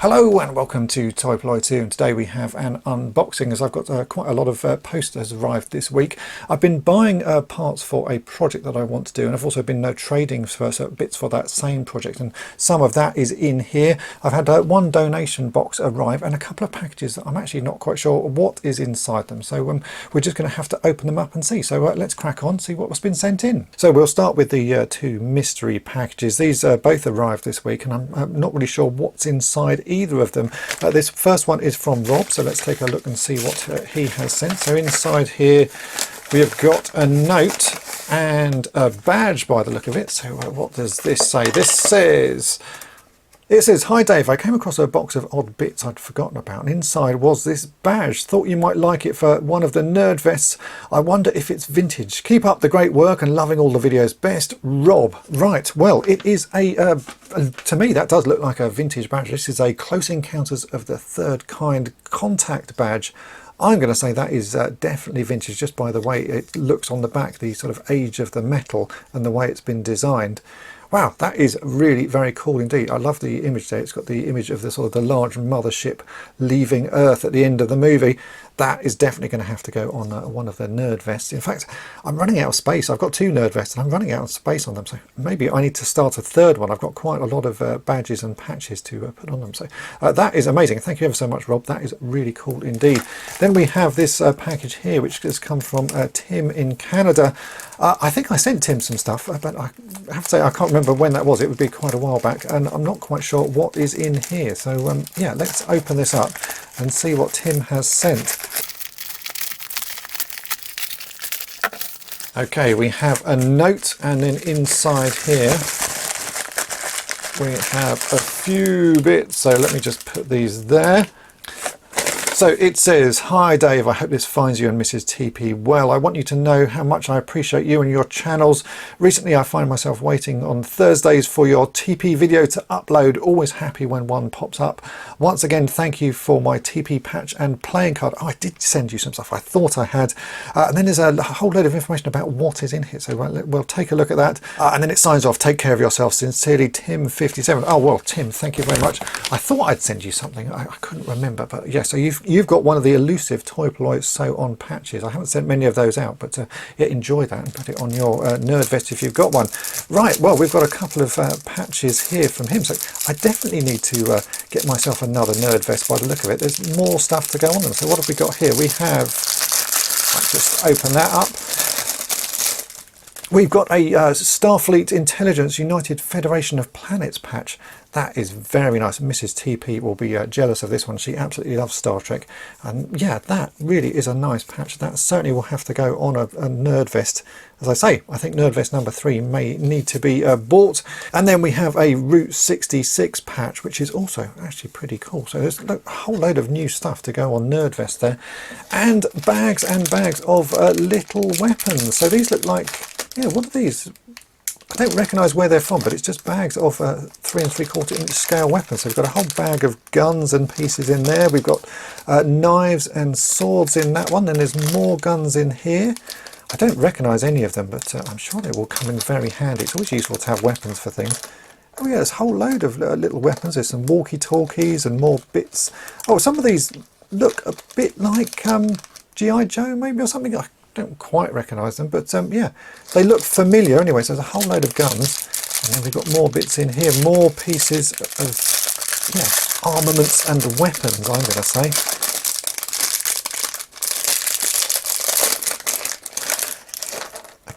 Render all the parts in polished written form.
Hello and welcome to Toy Polloi Two, and today we have an unboxing as I've got quite a lot of posters arrived this week. I've been buying parts for a project that I want to do, and I've also been trading for bits for that same project, and some of that is in here. I've had one donation box arrive and a couple of packages that I'm actually not quite sure what is inside them, so we're just going to have to open them up and see. So let's crack on, see what's been sent in. So we'll start with the two mystery packages. These both arrived this week, and I'm not really sure what's inside either of them. This first one is from Rob, so let's take a look and see what he has sent. So inside here we have got a note and a badge by the look of it. So what does this say? It says, "Hi Dave, I came across a box of odd bits I'd forgotten about, and inside was this badge. Thought you might like it for one of the nerd vests. I wonder if it's vintage. Keep up the great work and loving all the videos. Best, Rob." Right, well, it is to me that does look like a vintage badge. This is a Close Encounters of the Third Kind contact badge. I'm going to say that is definitely vintage just by the way it looks on the back, the sort of age of the metal and the way it's been designed. Wow, that is really very cool indeed. I love the image there. It's got the image of the sort of the large mothership leaving Earth at the end of the movie. That is definitely going to have to go on one of the nerd vests. In fact, I'm running out of space. I've got two nerd vests and I'm running out of space on them. So maybe I need to start a third one. I've got quite a lot of badges and patches to put on them. So that is amazing. Thank you ever so much, Rob. That is really cool indeed. Then we have this package here, which has come from Tim in Canada. I think I sent Tim some stuff, but I have to say I can't remember when that was. It would be quite a while back, and I'm not quite sure what is in here. So yeah, let's open this up and see what Tim has sent. Okay, we have a note, and then inside here we have a few bits. So let me just put these there. So it says, "Hi Dave, I hope this finds you and Mrs. TP well. I want you to know how much I appreciate you and your channels. Recently I find myself waiting on Thursdays for your TP video to upload. Always happy when one pops up. Once again, thank you for my TP patch and playing card." Oh, I did send you some stuff. I thought I had. And then there's a whole load of information about what is in here. So we'll take a look at that. And then it signs off, "Take care of yourself. Sincerely, Tim 57. Oh, well, Tim, thank you very much. I thought I'd send you something. I couldn't remember. But yeah, so you've got one of the elusive Toy Polloi Sew On patches. I haven't sent many of those out, but yeah, enjoy that and put it on your nerd vest if you've got one. Right, well, we've got a couple of patches here from him, so I definitely need to get myself another nerd vest by the look of it. There's more stuff to go on them. So what have we got here? We have, let's just open that up. We've got a Starfleet Intelligence United Federation of Planets patch. That is very nice. Mrs. TP will be jealous of this one. She absolutely loves Star Trek. And yeah, that really is a nice patch. That certainly will have to go on a nerd vest. As I say, I think nerd vest number 3 may need to be bought. And then we have a Route 66 patch, which is also actually pretty cool. So there's a whole load of new stuff to go on nerd vest there. And bags of little weapons. So these look like, yeah, what are these? I don't recognise where they're from, but it's just bags of 3 3/4 inch scale weapons. So we've got a whole bag of guns and pieces in there. We've got knives and swords in that one. Then there's more guns in here. I don't recognise any of them, but I'm sure they will come in very handy. It's always useful to have weapons for things. Oh yeah, there's a whole load of little weapons. There's some walkie-talkies and more bits. Oh, some of these look a bit like G.I. Joe maybe or something. I don't quite recognise them, but yeah, they look familiar anyway. So there's a whole load of guns, and then we've got more bits in here, more pieces of, yeah, armaments and weapons, I'm going to say.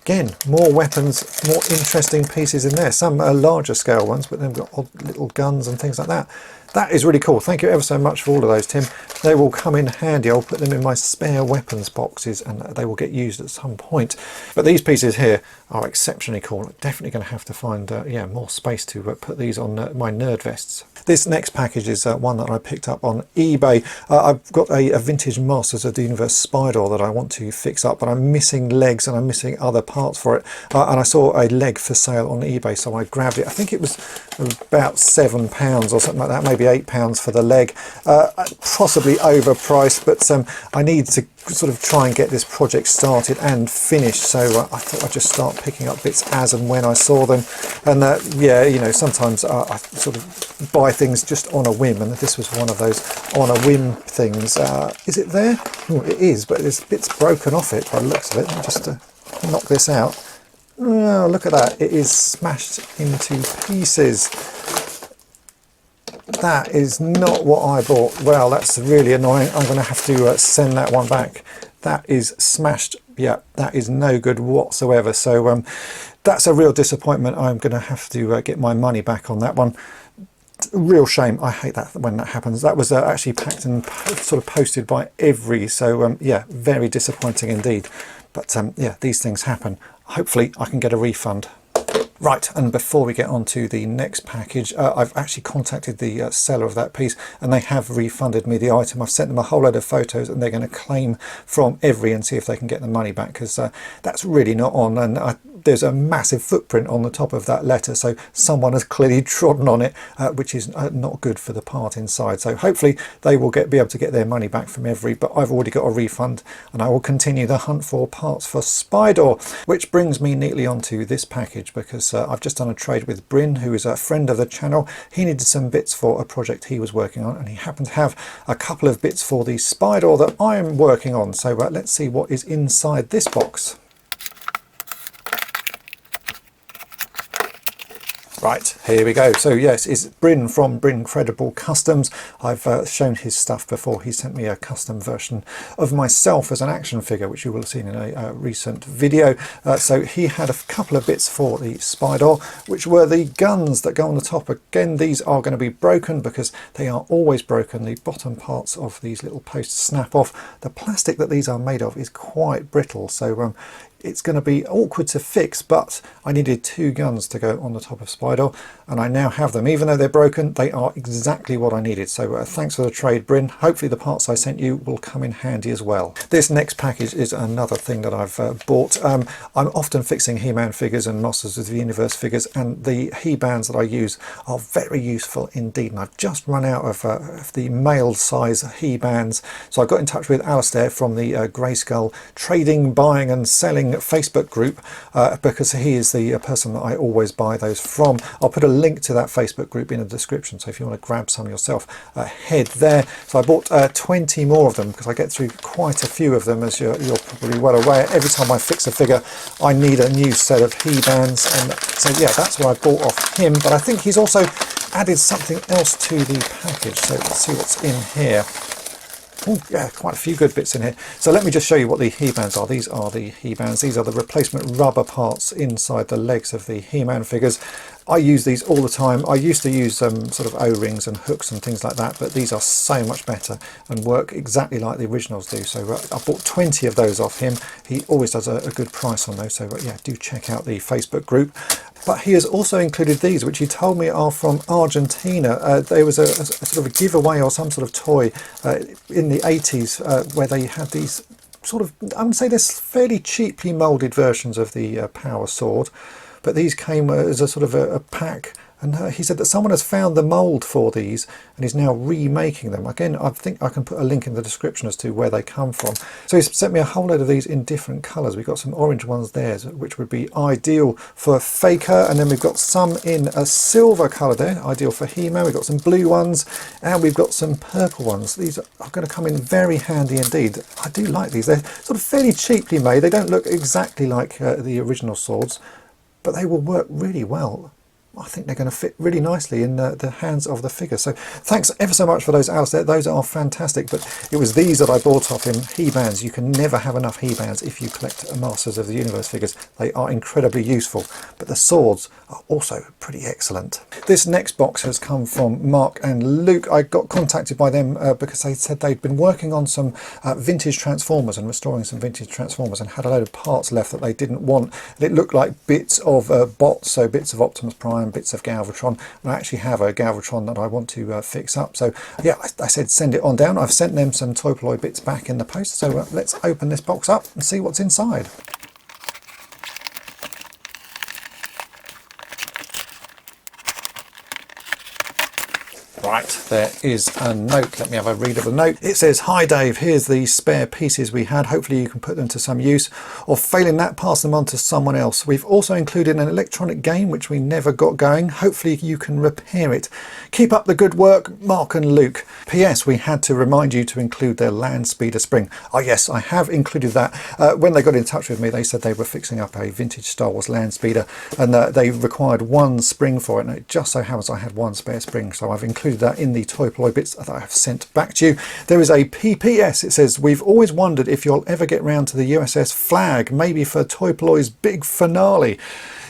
Again, more weapons, more interesting pieces in there. Some are larger scale ones, but then we've got odd little guns and things like that. That is really cool. Thank you ever so much for all of those, Tim. They will come in handy. I'll put them in my spare weapons boxes and they will get used at some point. But these pieces here are exceptionally cool. Definitely going to have to find yeah, more space to put these on my nerd vests. This next package is one that I picked up on eBay. I've got a vintage Masters of the Universe Spydor that I want to fix up, but I'm missing legs and I'm missing other parts for it. And I saw a leg for sale on eBay, so I grabbed it. I think it was about £7 or something like that, maybe maybe £8 for the leg. Possibly overpriced, but I need to sort of try and get this project started and finished, so I thought I'd just start picking up bits as and when I saw them. And yeah, you know, sometimes I sort of buy things just on a whim, and this was one of those on a whim things. Is it there? Oh, it is, but there's bits broken off it by the looks of it. Let me just knock this out. Oh, look at that, it is smashed into pieces. That is not what I bought. Well, that's really annoying. I'm going to have to send that one back. That is smashed. Yeah, that is no good whatsoever. So that's a real disappointment. I'm going to have to get my money back on that one. Real shame. I hate that when that happens. That was actually packed and sort of posted by EVRi. So yeah, very disappointing indeed. But yeah, these things happen. Hopefully I can get a refund. Right, and before we get on to the next package, I've actually contacted the seller of that piece, and they have refunded me the item. I've sent them a whole load of photos, and they're going to claim from EVRi and see if they can get the money back, because that's really not on. And there's a massive footprint on the top of that letter, so someone has clearly trodden on it, which is not good for the part inside. So hopefully they will be able to get their money back from EVRi, but I've already got a refund, and I will continue the hunt for parts for Spydor, which brings me neatly onto this package, because I've just done a trade with Bryn, who is a friend of the channel. He needed some bits for a project he was working on, and he happened to have a couple of bits for the Spydor that I am working on. So let's see what is inside this box. Right, here we go. So yes, it's Bryn from Bryn Credible Customs. I've shown his stuff before. He sent me a custom version of myself as an action figure, which you will have seen in a recent video. So he had a couple of bits for the Spydor, which were the guns that go on the top. Again, these are going to be broken because they are always broken. The bottom parts of these little posts snap off. The plastic that these are made of is quite brittle, so it's going to be awkward to fix, but I needed two guns to go on the top of Spydor, and I now have them. Even though they're broken, they are exactly what I needed. So thanks for the trade, Bryn. Hopefully the parts I sent you will come in handy as well. This next package is another thing that I've bought. I'm often fixing He-Man figures and Masters of the Universe figures, and the He-Bands that I use are very useful indeed. And I've just run out of the male size He-Bands, so I got in touch with Alistair from the Grayskull Trading, Buying and Selling Facebook group, because he is the person that I always buy those from. I'll put a link to that Facebook group in the description, so if you want to grab some yourself, head there. So I bought 20 more of them because I get through quite a few of them, as you're probably well aware. Every time I fix a figure, I need a new set of He-Bands, and so yeah, that's what I bought off him. But I think he's also added something else to the package, so let's see what's in here. Oh yeah, quite a few good bits in here. So let me just show you what the He-Bands are. These are the He-Bands. These are the replacement rubber parts inside the legs of the He-Man figures. I use these all the time. I used to use sort of O-rings and hooks and things like that, but these are so much better and work exactly like the originals do. So I bought 20 of those off him. He always does a good price on those, so yeah, do check out the Facebook group. But he has also included these, which he told me are from Argentina. There was a sort of a giveaway or some sort of toy in the 80s where they had these sort of, I would say they're fairly cheaply moulded versions of the Power Sword. But these came as a sort of a pack, and he said that someone has found the mould for these and is now remaking them. Again, I think I can put a link in the description as to where they come from. So he's sent me a whole load of these in different colours. We've got some orange ones there, which would be ideal for Faker, and then we've got some in a silver colour there, ideal for He-Man. We've got some blue ones, and we've got some purple ones. These are going to come in very handy indeed. I do like these. They're sort of fairly cheaply made. They don't look exactly like the original swords, but they will work really well. I think they're going to fit really nicely in the hands of the figure. So thanks ever so much for those, Alistair. Those are fantastic. But it was these that I bought off him. He-Bands. You can never have enough He-Bands if you collect Masters of the Universe figures. They are incredibly useful. But the swords are also pretty excellent. This next box has come from Mark and Luke. I got contacted by them because they said they'd been working on some vintage Transformers and restoring some vintage Transformers, and had a load of parts left that they didn't want. And it looked like bits of bots, so bits of Optimus Prime, bits of Galvatron, and I actually have a Galvatron that I want to fix up. So yeah, I said send it on down. I've sent them some Toy Polloi bits back in the post, so let's open this box up and see what's inside. Right, there is a note. Let me have a readable note. It says, "Hi Dave, here's the spare pieces we had. Hopefully you can put them to some use, or failing that, pass them on to someone else. We've also included an electronic game which we never got going. Hopefully you can repair it. Keep up the good work, Mark and Luke. P.S. We had to remind you to include their land speeder spring." Oh yes, I have included that. When they got in touch with me, they said they were fixing up a vintage Star Wars land speeder, and they required one spring for it, and it just so happens I had one spare spring, so I've included that in the Toy Polloi bits that I have sent back to you. There is a PPS. It says, "We've always wondered if you'll ever get round to the USS Flag, maybe for Toy Polloi's big finale."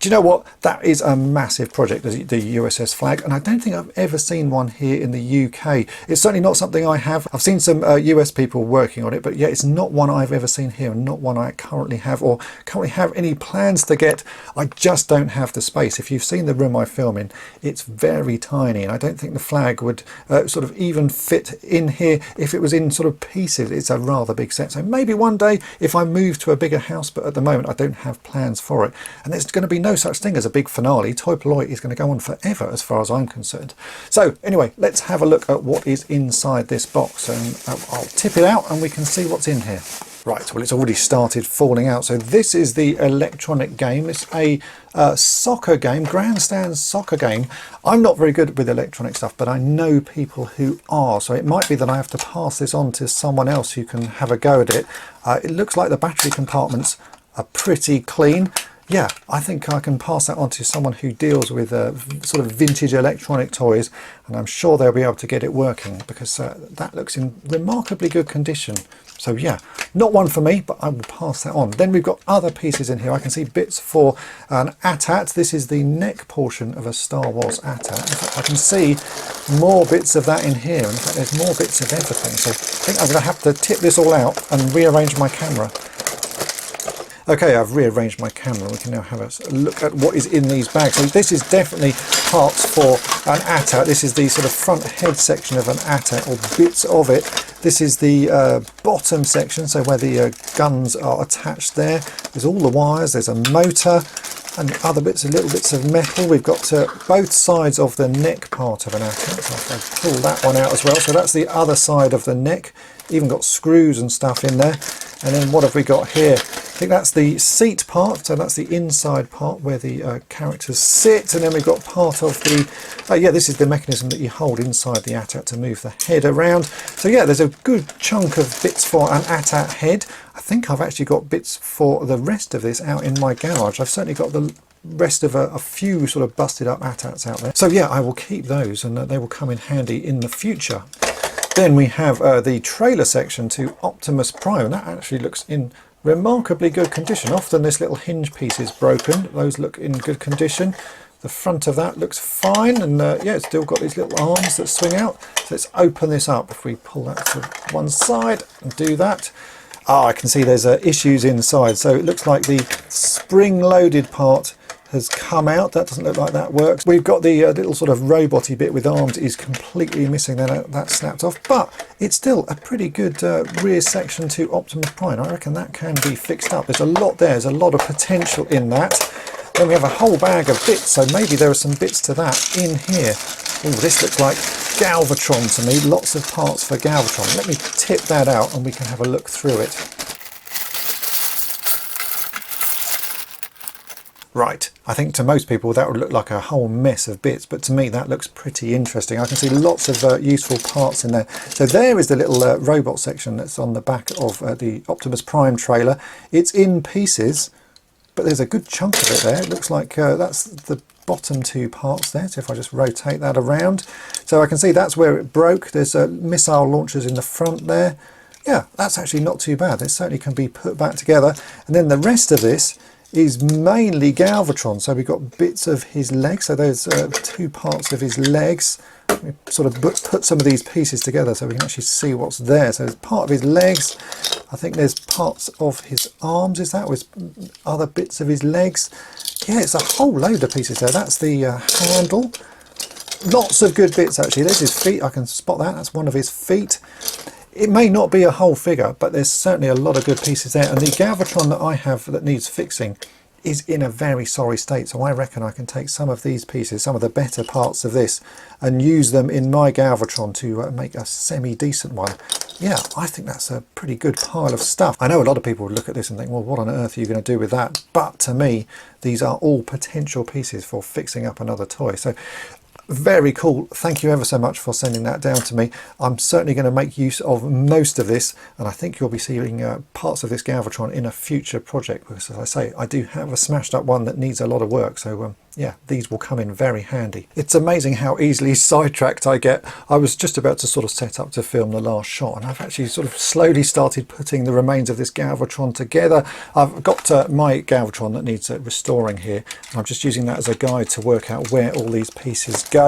Do you know what? That is a massive project, the USS Flag, and I don't think I've ever seen one here in the UK. It's certainly not something I have. I've seen some US people working on it, but yeah, it's not one I've ever seen here, and not one I currently have or currently have any plans to get. I just don't have the space. If you've seen the room I film in, it's very tiny, and I don't think the Flag would sort of even fit in here if it was in sort of pieces. It's a rather big set, so maybe one day if I move to a bigger house, but at the moment I don't have plans for it, and there's going to be no such thing as a big finale. Toy Polloi is going to go on forever as far as I'm concerned. So anyway, let's have a look at what is inside this box, and I'll tip it out and we can see what's in here. Right, well, it's already started falling out. So this is the electronic game. It's a soccer game, grandstand soccer game. I'm not very good with electronic stuff, but I know people who are. So it might be that I have to pass this on to someone else who can have a go at it. It looks like the battery compartments are pretty clean. Yeah, I think I can pass that on to someone who deals with sort of vintage electronic toys, and I'm sure they'll be able to get it working, because that looks in remarkably good condition. So yeah, not one for me, but I will pass that on. Then we've got other pieces in here. I can see bits for an AT-AT. This is the neck portion of a Star Wars AT-AT. In fact, I can see more bits of that in here. In fact, there's more bits of everything. So I think I'm going to have to tip this all out and rearrange my camera. Okay, I've rearranged my camera. We can now have a look at what is in these bags. So this is definitely parts for an AT-AT. This is the sort of front head section of an AT-AT, or bits of it. This is the bottom section, so where the guns are attached there. There's all the wires, there's a motor, and other bits, little bits of metal. We've got both sides of the neck part of an AT-AT. So I'll pull that one out as well. So that's the other side of the neck. Even got screws and stuff in there. And then what have we got here? I think that's the seat part, so that's the inside part where the characters sit, and then we've got part of the, yeah, this is the mechanism that you hold inside the AT-AT to move the head around. So yeah, there's a good chunk of bits for an AT-AT head. I think I've actually got bits for the rest of this out in my garage. I've certainly got the rest of a few sort of busted up AT-ATs out there. So yeah, I will keep those, and they will come in handy in the future. Then we have the trailer section to Optimus Prime, and that actually looks in remarkably good condition. Often this little hinge piece is broken. Those look in good condition. The front of that looks fine, and yeah, it's still got these little arms that swing out. So let's open this up. If we pull that to one side and do that, I can see there's issues inside. So it looks like the spring-loaded part has come out. That doesn't look like that works. We've got the little sort of robot-y bit with arms is completely missing. That snapped off, but it's still a pretty good rear section to Optimus Prime. I reckon that can be fixed up. There's a lot there. There's a lot of potential in that. Then we have a whole bag of bits, so maybe there are some bits to that in here. Oh, this looks like Galvatron to me. Lots of parts for Galvatron. Let me tip that out and we can have a look through it. Right, I think to most people that would look like a whole mess of bits, but to me that looks pretty interesting. I can see lots of useful parts in there. So there is the little robot section that's on the back of the Optimus Prime trailer. It's in pieces, but there's a good chunk of it there. It looks like that's the bottom two parts there. So if I just rotate that around, so I can see that's where it broke. There's missile launchers in the front there. Yeah, that's actually not too bad. It certainly can be put back together. And then the rest of this is mainly Galvatron. So we've got bits of his legs. So there's two parts of his legs. Let me sort of put some of these pieces together so we can actually see what's there. So there's part of his legs. I think there's parts of his arms. Is that with other bits of his legs? Yeah, it's a whole load of pieces there. That's the handle. Lots of good bits actually. There's his feet. I can spot that. That's one of his feet. It may not be a whole figure, but there's certainly a lot of good pieces there. And the Galvatron that I have that needs fixing is in a very sorry state. So I reckon I can take some of these pieces, some of the better parts of this, and use them in my Galvatron to make a semi-decent one. Yeah, I think that's a pretty good pile of stuff. I know a lot of people would look at this and think, well, what on earth are you going to do with that? But to me, these are all potential pieces for fixing up another toy. So very cool. Thank you ever so much for sending that down to me. I'm certainly going to make use of most of this, and I think you'll be seeing parts of this Galvatron in a future project, because as I say, I do have a smashed up one that needs a lot of work. So yeah, these will come in very handy. It's amazing how easily sidetracked I get. I was just about to sort of set up to film the last shot, and I've actually sort of slowly started putting the remains of this Galvatron together. I've got my Galvatron that needs restoring here, and I'm just using that as a guide to work out where all these pieces go.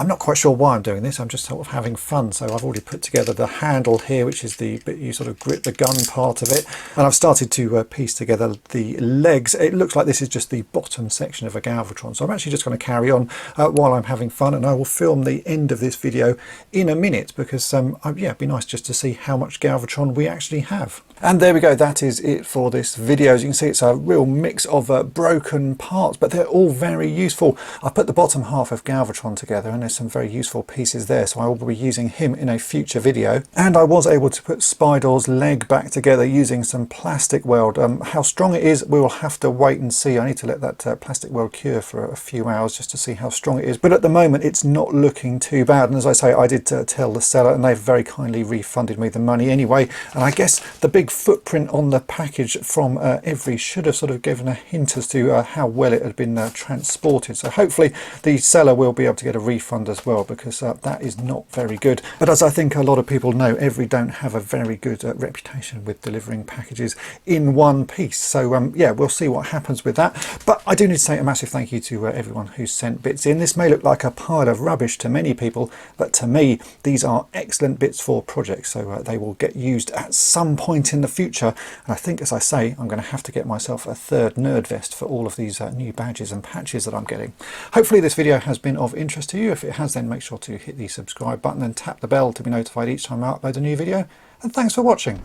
I'm not quite sure why I'm doing this. I'm just sort of having fun. So I've already put together the handle here, which is the bit you sort of grip the gun part of it. And I've started to piece together the legs. It looks like this is just the bottom section of a Galvatron. So I'm actually just going to carry on while I'm having fun, and I will film the end of this video in a minute, because yeah, it'd be nice just to see how much Galvatron we actually have. And there we go, that is it for this video. As you can see, it's a real mix of broken parts, but they're all very useful. I put the bottom half of Galvatron together, and there's some very useful pieces there, so I will be using him in a future video. And I was able to put Spydor's leg back together using some plastic weld. How strong it is, we will have to wait and see. I need to let that plastic weld cure for a few hours just to see how strong it is, but at the moment it's not looking too bad. And as I say, I did tell the seller, and they've very kindly refunded me the money anyway. And I guess the big footprint on the package from EVRi should have sort of given a hint as to how well it had been transported. So hopefully the seller will be able to get a refund as well, because that is not very good. But as I think a lot of people know, EVRi don't have a very good reputation with delivering packages in one piece. So yeah, we'll see what happens with that. But I do need to say a massive thank you to everyone who sent bits in. This may look like a pile of rubbish to many people, but to me these are excellent bits for projects, so they will get used at some point in the future. And I think, as I say, I'm going to have to get myself a third nerd vest for all of these new badges and patches that I'm getting. Hopefully this video has been of interest to you. If it has, then make sure to hit the subscribe button and tap the bell to be notified each time I upload a new video. And thanks for watching.